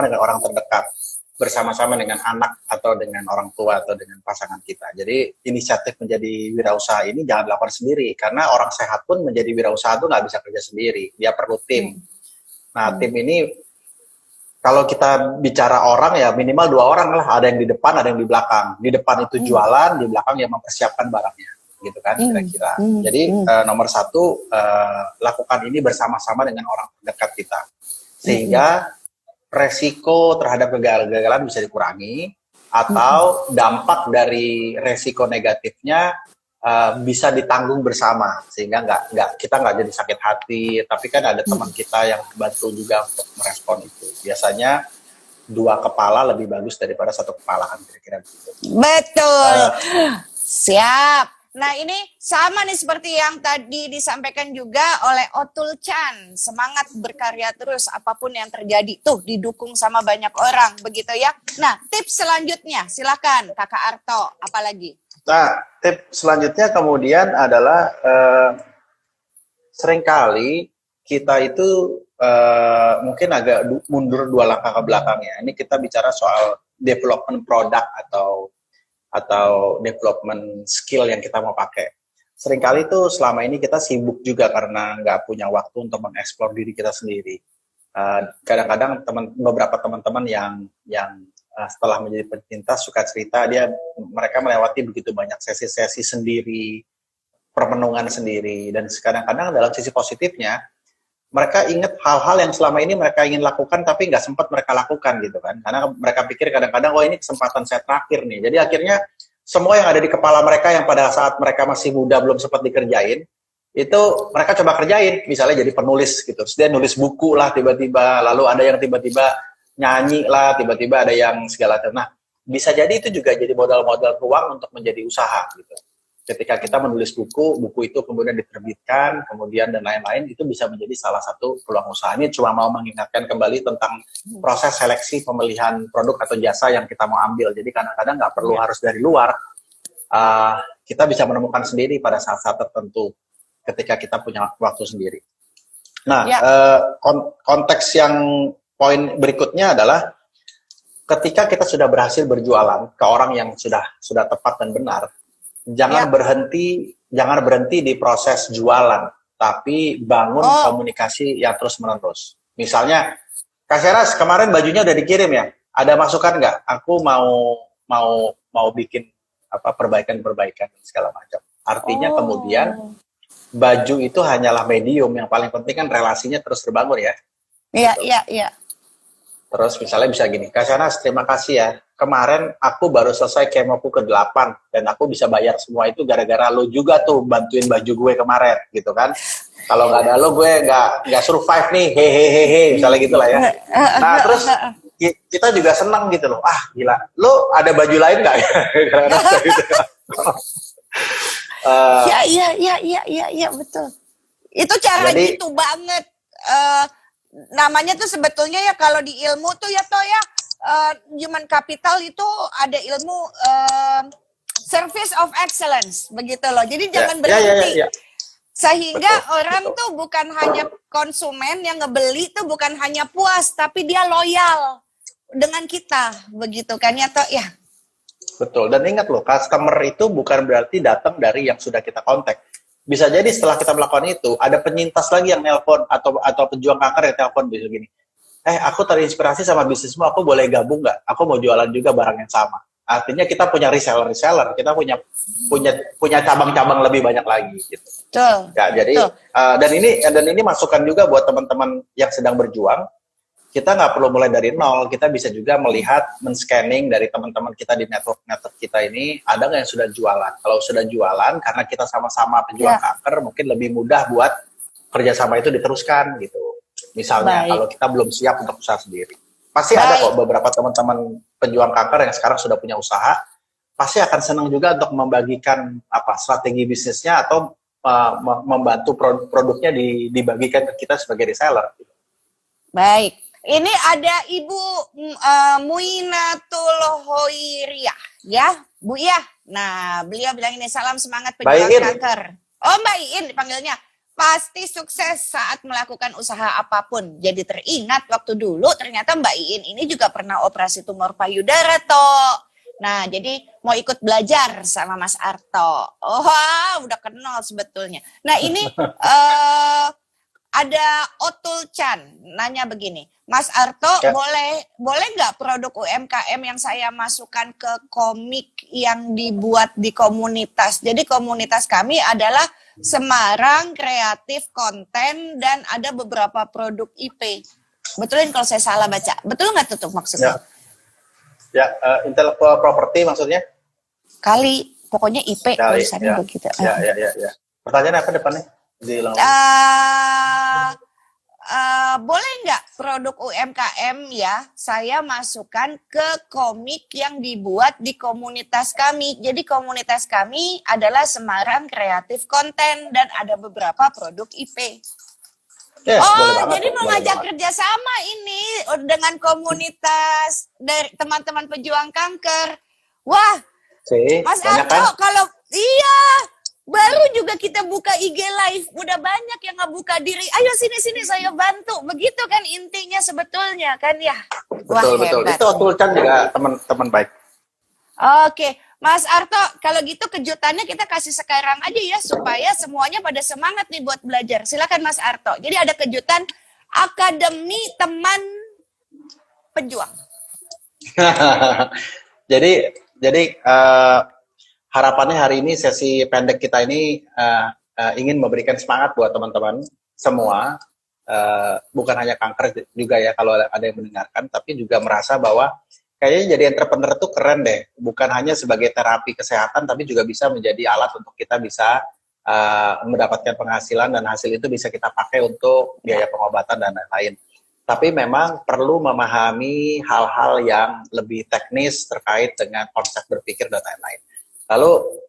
dengan orang terdekat, bersama-sama dengan anak atau dengan orang tua atau dengan pasangan kita. Jadi inisiatif menjadi wirausaha ini jangan dilakukan sendiri, karena orang sehat pun menjadi wirausaha itu nggak bisa kerja sendiri, dia perlu tim. Nah, tim ini kalau kita bicara orang ya minimal 2 orang lah, ada yang di depan, ada yang di belakang. Di depan itu jualan, di belakang yang mempersiapkan barangnya, gitu kan kira-kira. Jadi nomor 1, lakukan ini bersama-sama dengan orang terdekat kita, sehingga resiko terhadap kegagalan bisa dikurangi, atau dampak dari resiko negatifnya bisa ditanggung bersama, sehingga kita nggak jadi sakit hati, tapi kan ada teman kita yang bantu juga untuk merespon itu. Biasanya 2 kepala lebih bagus daripada 1 kepala, kan kira-kira begitu. Betul. Siap. Nah, ini sama nih seperti yang tadi disampaikan juga oleh Otul Chan. Semangat berkarya terus apapun yang terjadi. Tuh, didukung sama banyak orang, begitu ya. Nah, tips selanjutnya, silakan Kakak Arto, apalagi? Nah, tips selanjutnya kemudian adalah seringkali kita itu mungkin agak mundur 2 langkah ke belakang ya. Ini kita bicara soal development produk atau development skill yang kita mau pakai. Seringkali itu selama ini kita sibuk juga karena nggak punya waktu untuk mengeksplor diri kita sendiri. Kadang-kadang beberapa teman-teman yang setelah menjadi pecinta suka cerita, mereka melewati begitu banyak sesi-sesi sendiri, permenungan sendiri, dan kadang-kadang dalam sisi positifnya mereka ingat hal-hal yang selama ini mereka ingin lakukan tapi nggak sempat mereka lakukan gitu kan, karena mereka pikir kadang-kadang ini kesempatan saya terakhir nih. Jadi akhirnya semua yang ada di kepala mereka yang pada saat mereka masih muda belum sempat dikerjain, itu mereka coba kerjain. Misalnya jadi penulis gitu, terus dia nulis buku lah tiba-tiba, lalu ada yang tiba-tiba nyanyi lah, tiba-tiba ada yang segala macam. Nah, bisa jadi itu juga jadi modal-modal ruang untuk menjadi usaha gitu. Ketika kita menulis buku itu kemudian diterbitkan, kemudian dan lain-lain, itu bisa menjadi salah satu peluang usaha. Ini cuma mau mengingatkan kembali tentang proses seleksi pemilihan produk atau jasa yang kita mau ambil. Jadi kadang-kadang nggak perlu harus dari luar, kita bisa menemukan sendiri pada saat-saat tertentu ketika kita punya waktu sendiri. Nah, konteks yang poin berikutnya adalah ketika kita sudah berhasil berjualan ke orang yang sudah tepat dan benar, jangan berhenti di proses jualan, tapi bangun komunikasi yang terus-menerus. Misalnya, Kak Sheras, kemarin bajunya udah dikirim ya? Ada masukan nggak? Aku mau bikin perbaikan segala macam. Artinya kemudian baju itu hanyalah medium, yang paling penting kan relasinya terus terbangun ya. Iya. Terus misalnya bisa gini, Kak Shanas, terima kasih ya. Kemarin aku baru selesai kemoku ke-8 dan aku bisa bayar semua itu gara-gara lo juga tuh bantuin baju gue kemarin gitu kan. Kalau nggak ada lo gue nggak survive nih, hehehehe, misalnya gitu lah ya. Nah terus kita juga senang gitu loh. Ah gila, lo ada baju lain nggak? Karena gitu. Eh, Ya, iya, iya, iya, iya, iya, betul. Itu cara jadi gitu banget. Eh, Namanya tuh sebetulnya ya kalau di ilmu tuh ya toh ya, human capital itu ada ilmu service of excellence begitu loh. Jadi ya jangan ya ya ya, berhenti. ya. Sehingga Betul orang betul tuh bukan hanya konsumen yang ngebeli tuh bukan hanya puas, tapi dia loyal dengan kita, begitu kan ya toh ya. betul. Dan ingat loh, customer itu bukan berarti datang dari yang sudah kita kontak. Bisa jadi setelah kita melakukan itu ada penyintas lagi yang nelpon atau pejuang kanker yang telepon bisa gini. Aku terinspirasi sama bisnismu, aku boleh gabung nggak? Aku mau jualan juga barang yang sama. Artinya kita punya reseller, kita punya cabang-cabang lebih banyak lagi. Gitu. Betul, Ya, jadi betul. dan ini masukan juga buat teman-teman yang sedang berjuang. Kita nggak perlu mulai dari nol. Kita bisa juga melihat, men-scanning dari teman-teman kita di network kita ini ada nggak yang sudah jualan. Kalau sudah jualan, karena kita sama-sama pejuang Ya, kanker, mungkin lebih mudah buat kerjasama itu diteruskan gitu. Misalnya baik. kalau kita belum siap untuk usaha sendiri, pasti ada kok Baik. beberapa teman-teman pejuang kanker yang sekarang sudah punya usaha, pasti akan senang juga untuk membagikan strategi bisnisnya atau membantu produknya dibagikan ke kita sebagai reseller. Baik. Ini ada Ibu Muinatul Hoiriah, ya, Bu ya. Nah, beliau bilang ini salam semangat pejuang Baik, kanker. Oh, Mbak Iin dipanggilnya. Pasti sukses saat melakukan usaha apapun. Jadi teringat waktu dulu ternyata Mbak Iin ini juga pernah operasi tumor payudara toh. Nah, jadi mau ikut belajar sama Mas Arto. Oh, udah kenal sebetulnya. Nah, ini ada Otul Chan nanya begini, Mas Arto, ya. boleh nggak produk UMKM yang saya masukkan ke komik yang dibuat di komunitas? Jadi komunitas kami adalah Semarang Kreatif Konten dan ada beberapa produk IP. Betulin kalau saya salah baca. Betul nggak tuh maksudnya? Intellectual property maksudnya? Kali, pokoknya IP Kali, tulisannya ya. begitu. Ya. Pertanyaan apa depannya? Boleh nggak produk UMKM ya saya masukkan ke komik yang dibuat di komunitas kami. Jadi komunitas kami adalah Semarang Kreatif Konten dan ada beberapa produk IP. Boleh banget Jadi tuh, mau boleh ngajak banget. kerjasama ini dengan komunitas dari teman-teman pejuang kanker. Wah, Mas Banyak kan? Arto, kalau iya, baru juga kita buka IG live, udah banyak yang ngebuka diri. Ayo sini saya bantu. Begitu kan intinya sebetulnya kan ya. Wah, Betul. hebat. Itu Otul Chan juga teman-teman baik. Oke, Mas Arto, kalau gitu kejutannya kita kasih sekarang aja ya supaya semuanya pada semangat nih buat belajar. Silakan Mas Arto. Jadi ada kejutan Akademi Teman Pejuang. jadi harapannya hari ini sesi pendek kita ini ingin memberikan semangat buat teman-teman semua, bukan hanya kanker juga ya kalau ada yang mendengarkan, tapi juga merasa bahwa kayaknya jadi entrepreneur tuh keren deh, bukan hanya sebagai terapi kesehatan, tapi juga bisa menjadi alat untuk kita bisa mendapatkan penghasilan dan hasil itu bisa kita pakai untuk biaya pengobatan dan lain-lain. Tapi memang perlu memahami hal-hal yang lebih teknis terkait dengan konsep berpikir dan lain-lain. Lalu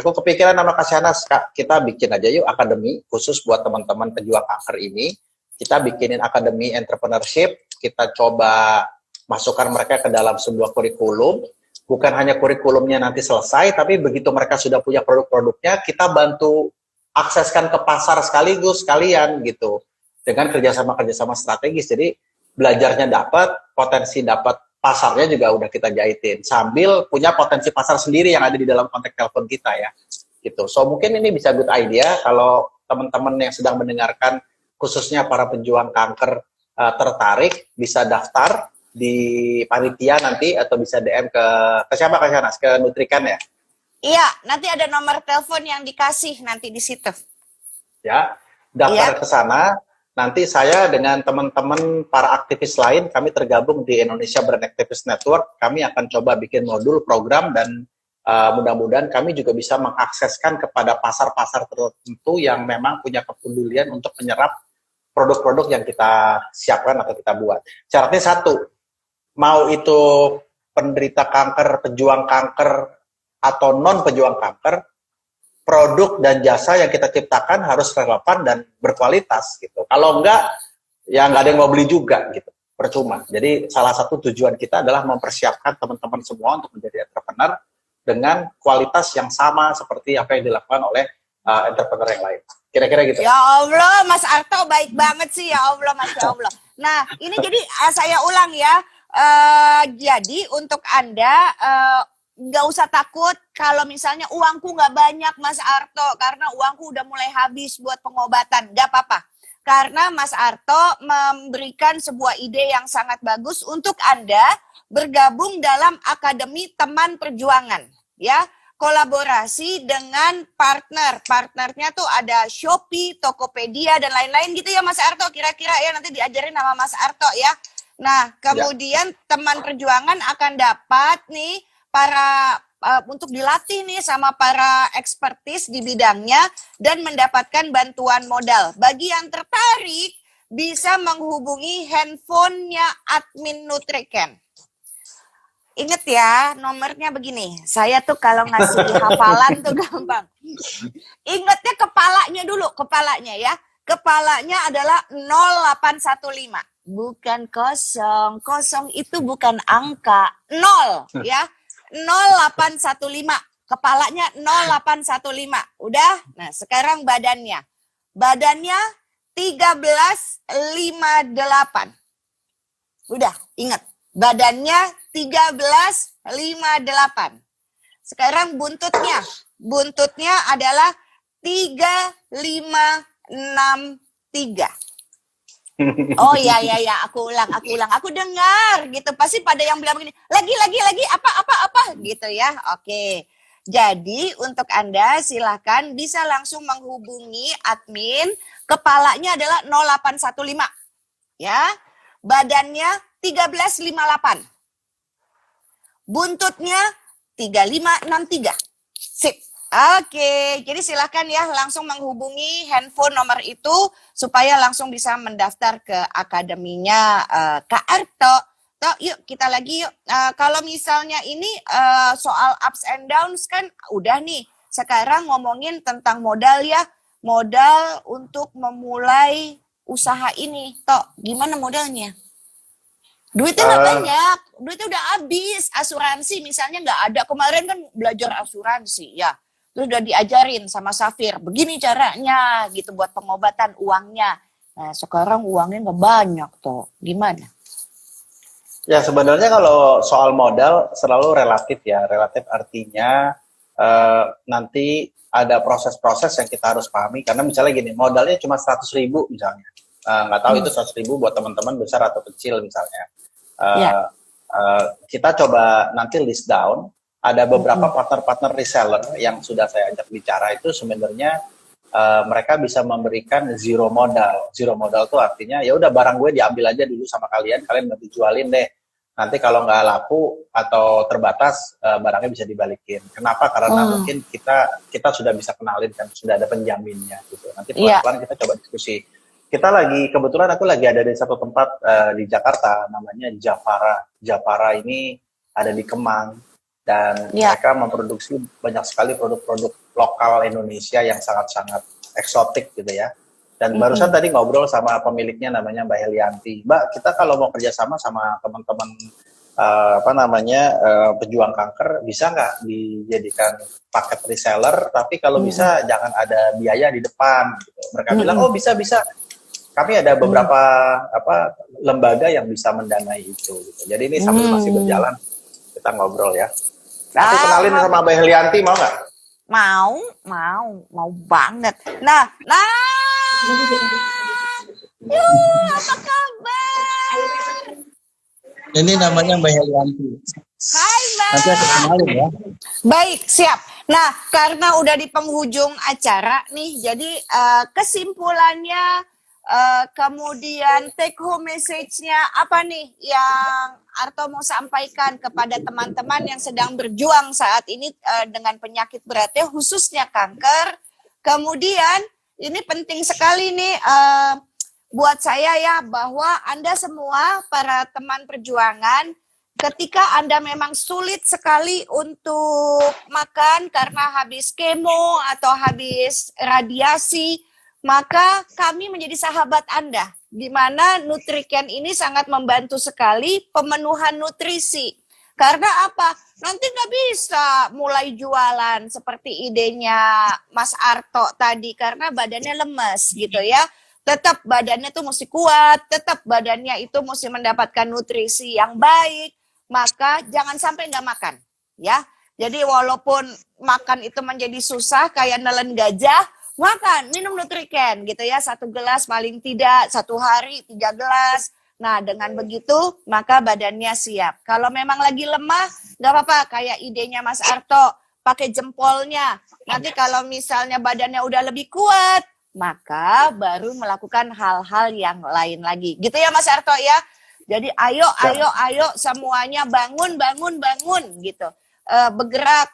aku kepikiran nama Kak Shanas, Kak, kita bikin aja yuk akademi khusus buat teman-teman pejuang kanker ini. Kita bikinin akademi entrepreneurship, kita coba masukkan mereka ke dalam sebuah kurikulum. Bukan hanya kurikulumnya nanti selesai, tapi begitu mereka sudah punya produk-produknya, kita bantu akseskan ke pasar sekaligus sekalian gitu. Dengan kerjasama strategis. Jadi belajarnya dapat, potensi dapat, pasarnya juga udah kita jahitin. Sambil punya potensi pasar sendiri yang ada di dalam kontak telepon kita ya. Gitu. So mungkin ini bisa good idea kalau teman-teman yang sedang mendengarkan, khususnya para pejuang kanker tertarik, bisa daftar di panitia nanti atau bisa DM ke siapa Kak Shanas? Ke Nutrikan ya? Iya, nanti ada nomor telepon yang dikasih nanti di situ. Ya, daftar ke sana. nanti saya dengan teman-teman para aktivis lain, kami tergabung di Indonesia Brand Activist Network. Kami akan coba bikin modul program dan mudah-mudahan kami juga bisa mengakseskan kepada pasar-pasar tertentu yang memang punya kepedulian untuk menyerap produk-produk yang kita siapkan atau kita buat. Syaratnya satu, mau itu penderita kanker, pejuang kanker, atau non pejuang kanker, produk dan jasa yang kita ciptakan harus relevan dan berkualitas gitu. Kalau enggak, ya nggak ada yang mau beli juga gitu, percuma. Jadi salah satu tujuan kita adalah mempersiapkan teman-teman semua untuk menjadi entrepreneur dengan kualitas yang sama seperti apa yang dilakukan oleh entrepreneur yang lain. Kira-kira gitu. Ya Allah, Mas Arto baik banget sih, ya Allah, Masya Allah. Nah, ini jadi saya ulang ya. Jadi untuk Anda nggak usah takut kalau misalnya uangku nggak banyak, Mas Arto, karena uangku udah mulai habis buat pengobatan. Nggak apa-apa. Karena Mas Arto memberikan sebuah ide yang sangat bagus untuk Anda bergabung dalam Akademi Teman Perjuangan, ya, kolaborasi dengan partnernya tuh ada Shopee, Tokopedia dan lain-lain gitu ya Mas Arto, kira-kira ya, nanti diajarin sama Mas Arto ya. Nah, kemudian Teman Perjuangan akan dapat nih para untuk dilatih nih sama para ekspertis di bidangnya dan mendapatkan bantuan modal. Bagi yang tertarik bisa menghubungi handphonenya admin Nutriken. Ingat ya, nomornya begini. Saya tuh kalau ngasih hafalan tuh gampang. Ingatnya kepalanya dulu, kepalanya ya. Kepalanya adalah 0815. Bukan kosong. Kosong itu bukan angka. 0 ya. 0815. Kepalanya 0815. Udah? Nah, sekarang badannya. Badannya 1358. Udah, ingat. Badannya 1358. Sekarang buntutnya. Buntutnya adalah 3563. Oh ya, aku ulang. Aku dengar gitu. Pasti pada yang bilang begini, lagi apa gitu ya. Oke. Jadi untuk Anda silakan bisa langsung menghubungi admin. Kepalanya adalah 0815. Ya. Badannya 1358. Buntutnya 3563. Sip. Oke, jadi silahkan ya langsung menghubungi handphone nomor itu supaya langsung bisa mendaftar ke akademinya Kak Arto. Toh, yuk kita lagi yuk. Kalau misalnya ini soal ups and downs kan udah nih. Sekarang ngomongin tentang modal ya. Modal untuk memulai usaha ini. Toh, gimana modalnya? Duitnya nggak banyak, duitnya udah habis. Asuransi misalnya nggak ada. Kemarin kan belajar asuransi ya. Terus udah diajarin sama Safir, begini caranya gitu buat pengobatan uangnya. Nah sekarang uangnya nggak banyak tuh, gimana? Ya sebenarnya kalau soal modal selalu relatif ya. Relatif artinya nanti ada proses-proses yang kita harus pahami. Karena misalnya gini, modalnya cuma 100.000 misalnya. Nggak tahu itu 100.000 buat teman-teman besar atau kecil misalnya. Kita coba nanti list down, ada beberapa partner-partner reseller yang sudah saya ajak bicara itu sebenarnya mereka bisa memberikan zero modal. Zero modal itu artinya ya udah barang gue diambil aja dulu sama kalian nanti jualin deh. Nanti kalau nggak laku atau terbatas barangnya bisa dibalikin. Kenapa? Karena mungkin kita sudah bisa kenalin kan, sudah ada penjaminnya gitu. Nanti pelan-pelan kita coba diskusi. Kebetulan aku lagi ada di satu tempat di Jakarta, namanya Japara. Japara ini ada di Kemang, dan mereka memproduksi banyak sekali produk-produk lokal Indonesia yang sangat-sangat eksotik gitu ya. Dan barusan tadi ngobrol sama pemiliknya namanya Mbak Helianti. Mbak, kita kalau mau kerjasama sama teman-teman pejuang kanker, bisa nggak dijadikan paket reseller, tapi kalau bisa jangan ada biaya di depan. Gitu. Mereka bilang, oh bisa. Kami ada beberapa lembaga yang bisa mendanai itu. Gitu. Jadi ini sambil masih berjalan, kita ngobrol ya. Aku kenalin sama Mbak Helianti, mau nggak? Mau banget. Nah, apa kabar? Ini namanya Mbak Helianti. Hai Mbak. Nanti aku kenalin ya. Baik, siap. Nah, karena udah di penghujung acara nih, jadi kesimpulannya Kemudian take home message-nya apa nih yang Arto mau sampaikan kepada teman-teman yang sedang berjuang saat ini dengan penyakit beratnya khususnya kanker. Kemudian ini penting sekali nih buat saya ya bahwa Anda semua para teman perjuangan ketika Anda memang sulit sekali untuk makan karena habis kemo atau habis radiasi, maka kami menjadi sahabat Anda, di mana Nutriken ini sangat membantu sekali pemenuhan nutrisi. Karena apa? Nanti nggak bisa mulai jualan seperti idenya Mas Arto tadi, karena badannya lemes gitu ya. Tetap badannya tuh mesti kuat, tetap badannya itu mesti mendapatkan nutrisi yang baik, maka jangan sampai nggak makan, ya. Jadi walaupun makan itu menjadi susah kayak nelen gajah, makan, minum Nutriken gitu ya, 1 gelas paling tidak, 1 hari 3 gelas. Nah dengan begitu maka badannya siap. Kalau memang lagi lemah, nggak apa-apa kayak idenya Mas Arto, pakai jempolnya. Nanti kalau misalnya badannya udah lebih kuat, maka baru melakukan hal-hal yang lain lagi. Gitu ya Mas Arto ya. Jadi ayo semuanya bangun gitu. Bergerak,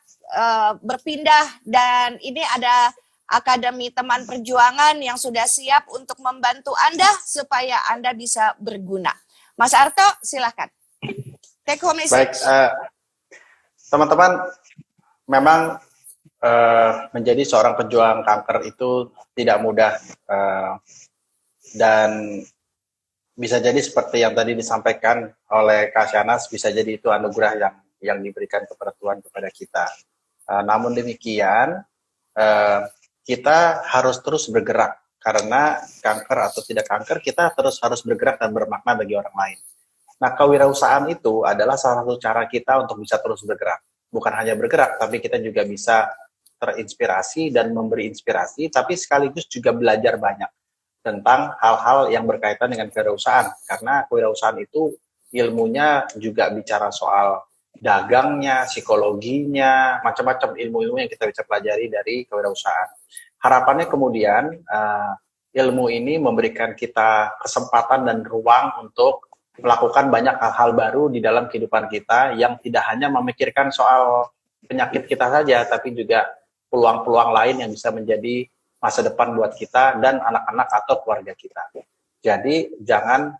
berpindah, dan ini ada Akademi Teman Perjuangan yang sudah siap untuk membantu Anda supaya Anda bisa berguna. Mas Arto, silakan. Take home message. Baik, teman-teman, memang menjadi seorang pejuang kanker itu tidak mudah, dan bisa jadi seperti yang tadi disampaikan oleh Kak Syanas, bisa jadi itu anugerah yang diberikan kepada Tuhan kepada kita. Namun demikian, kita harus terus bergerak, karena kanker atau tidak kanker, kita terus harus bergerak dan bermakna bagi orang lain. Nah, kewirausahaan itu adalah salah satu cara kita untuk bisa terus bergerak. Bukan hanya bergerak, tapi kita juga bisa terinspirasi dan memberi inspirasi, tapi sekaligus juga belajar banyak tentang hal-hal yang berkaitan dengan kewirausahaan. Karena kewirausahaan itu ilmunya juga bicara soal dagangnya, psikologinya, macam-macam ilmu-ilmu yang kita bisa pelajari dari kewirausahaan. Harapannya kemudian ilmu ini memberikan kita kesempatan dan ruang untuk melakukan banyak hal-hal baru di dalam kehidupan kita yang tidak hanya memikirkan soal penyakit kita saja, tapi juga peluang-peluang lain yang bisa menjadi masa depan buat kita dan anak-anak atau keluarga kita. Jadi jangan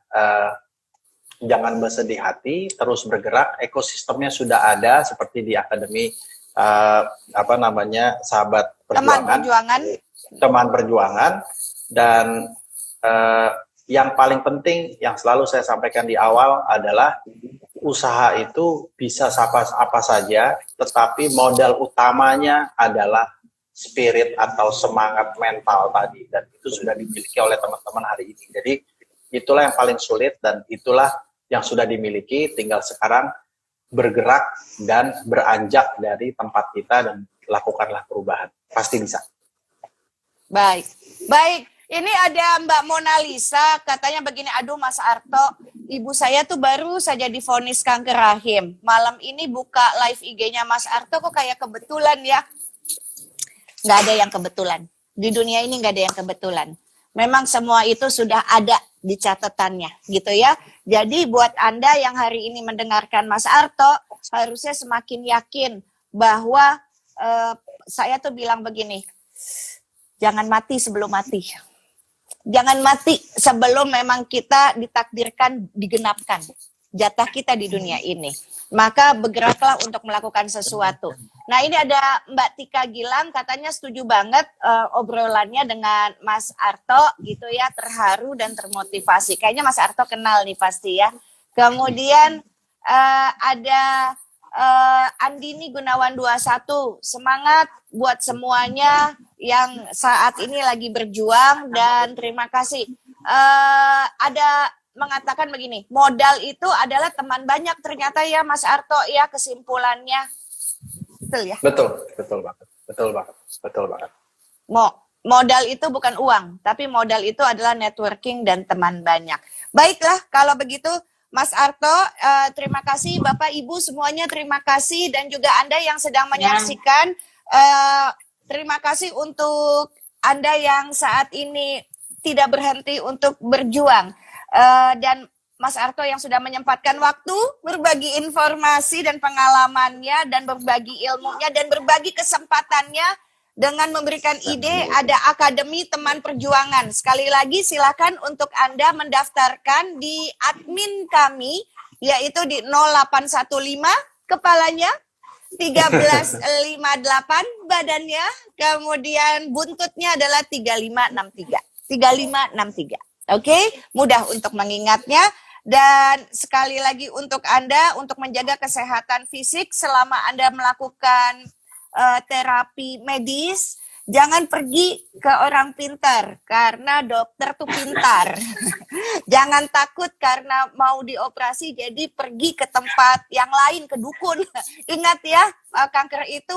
bersedih hati, terus bergerak. Ekosistemnya sudah ada seperti di Akademi Sahabat Perjuangan, teman perjuangan, dan yang paling penting yang selalu saya sampaikan di awal adalah usaha itu bisa apa saja, tetapi modal utamanya adalah spirit atau semangat mental tadi, dan itu sudah dimiliki oleh teman-teman hari ini. Jadi itulah yang paling sulit dan itulah yang sudah dimiliki, tinggal sekarang bergerak dan beranjak dari tempat kita dan lakukanlah perubahan. Pasti bisa. Baik. Ini ada Mbak Mona Lisa, katanya begini, aduh Mas Arto, ibu saya tuh baru saja divonis kanker rahim. Malam ini buka live IG-nya Mas Arto kok kayak kebetulan ya. Nggak ada yang kebetulan. Di dunia ini nggak ada yang kebetulan. Memang semua itu sudah ada di catatannya gitu ya. Jadi buat Anda yang hari ini mendengarkan Mas Arto, harusnya semakin yakin bahwa saya tuh bilang begini, jangan mati sebelum mati. Jangan mati sebelum memang kita ditakdirkan digenapkan jatah kita di dunia ini. Maka bergeraklah untuk melakukan sesuatu. Nah ini ada Mbak Tika Gilang, katanya setuju banget obrolannya dengan Mas Arto gitu ya, terharu dan termotivasi. Kayaknya Mas Arto kenal nih pasti ya. Kemudian ada Andini Gunawan 21, semangat buat semuanya yang saat ini lagi berjuang dan terima kasih. Ada mengatakan begini, modal itu adalah teman banyak ternyata ya Mas Arto ya, kesimpulannya. Betul ya? Betul banget. Modal itu bukan uang, tapi modal itu adalah networking dan teman banyak. Baiklah, kalau begitu Mas Arto, terima kasih, Bapak Ibu semuanya terima kasih, dan juga Anda yang sedang menyaksikan, terima kasih untuk Anda yang saat ini tidak berhenti untuk berjuang. Dan Mas Arto yang sudah menyempatkan waktu berbagi informasi dan pengalamannya dan berbagi ilmunya dan berbagi kesempatannya dengan memberikan ide. Ada Akademi Teman Perjuangan. Sekali lagi silakan untuk Anda mendaftarkan di admin kami, yaitu di 0815 kepalanya, 1358 badannya, kemudian buntutnya adalah 3563. 3563. Oke, mudah untuk mengingatnya. Dan sekali lagi untuk Anda, untuk menjaga kesehatan fisik selama Anda melakukan terapi medis, jangan pergi ke orang pintar, karena dokter tuh pintar. Jangan takut karena mau dioperasi, jadi pergi ke tempat yang lain, ke dukun. Ingat ya, kanker itu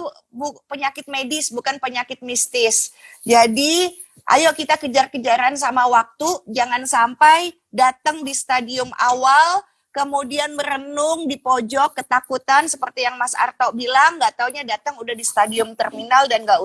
penyakit medis, bukan penyakit mistis. Jadi, ayo kita kejar-kejaran sama waktu, jangan sampai datang di stadium awal, kemudian merenung di pojok, ketakutan seperti yang Mas Arto bilang, nggak taunya datang udah di stadium terminal dan nggak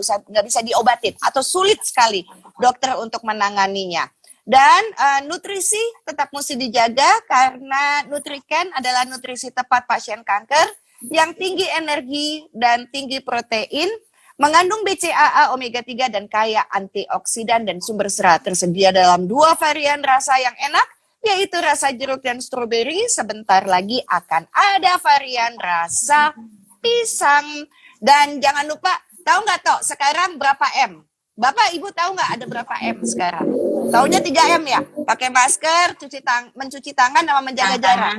bisa diobatin atau sulit sekali dokter untuk menanganinya. Dan nutrisi tetap mesti dijaga karena Nutriken adalah nutrisi tepat pasien kanker yang tinggi energi dan tinggi protein, mengandung BCAA omega 3 dan kaya antioksidan dan sumber serat. Tersedia dalam 2 varian rasa yang enak, yaitu rasa jeruk dan stroberi. Sebentar lagi akan ada varian rasa pisang. Dan jangan lupa, tahu nggak Tok, sekarang berapa M? Bapak Ibu tahu nggak ada berapa M sekarang? Taunya 3 M ya? Pakai masker, mencuci tangan sama menjaga jarak.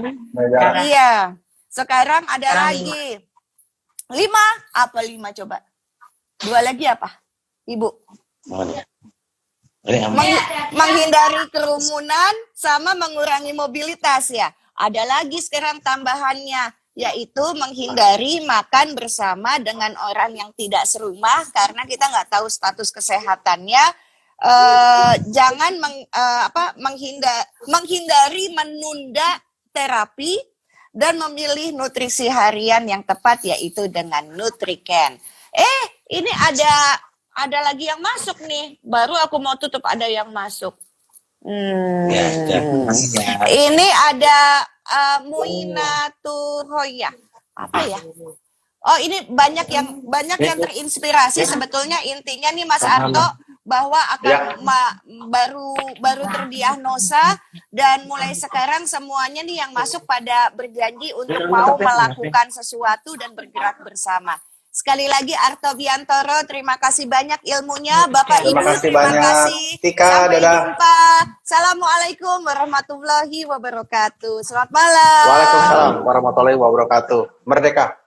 Iya. Sekarang ada lagi 5. Apa 5 coba? 2 lagi apa? Ibu. Menghindari kerumunan sama mengurangi mobilitas ya. Ada lagi sekarang tambahannya, yaitu menghindari makan bersama dengan orang yang tidak serumah karena kita nggak tahu status kesehatannya. Jangan menghindari menunda terapi dan memilih nutrisi harian yang tepat, yaitu dengan Nutriken. Ini ada lagi yang masuk nih. Baru aku mau tutup, ada yang masuk. Ini ada Muinatuhoya. Apa ya? Oh, ini banyak yang terinspirasi. Sebetulnya intinya nih Mas Arto, bahwa akan baru terdiagnosa dan mulai sekarang semuanya nih yang masuk pada berjanji untuk mau melakukan sesuatu dan bergerak bersama. Sekali lagi Arto Biantoro, terima kasih banyak ilmunya. Bapak Ibu, terima kasih. Tika, Sampai dadah. jumpa. Assalamualaikum warahmatullahi wabarakatuh. Selamat malam. Waalaikumsalam warahmatullahi wabarakatuh. Merdeka.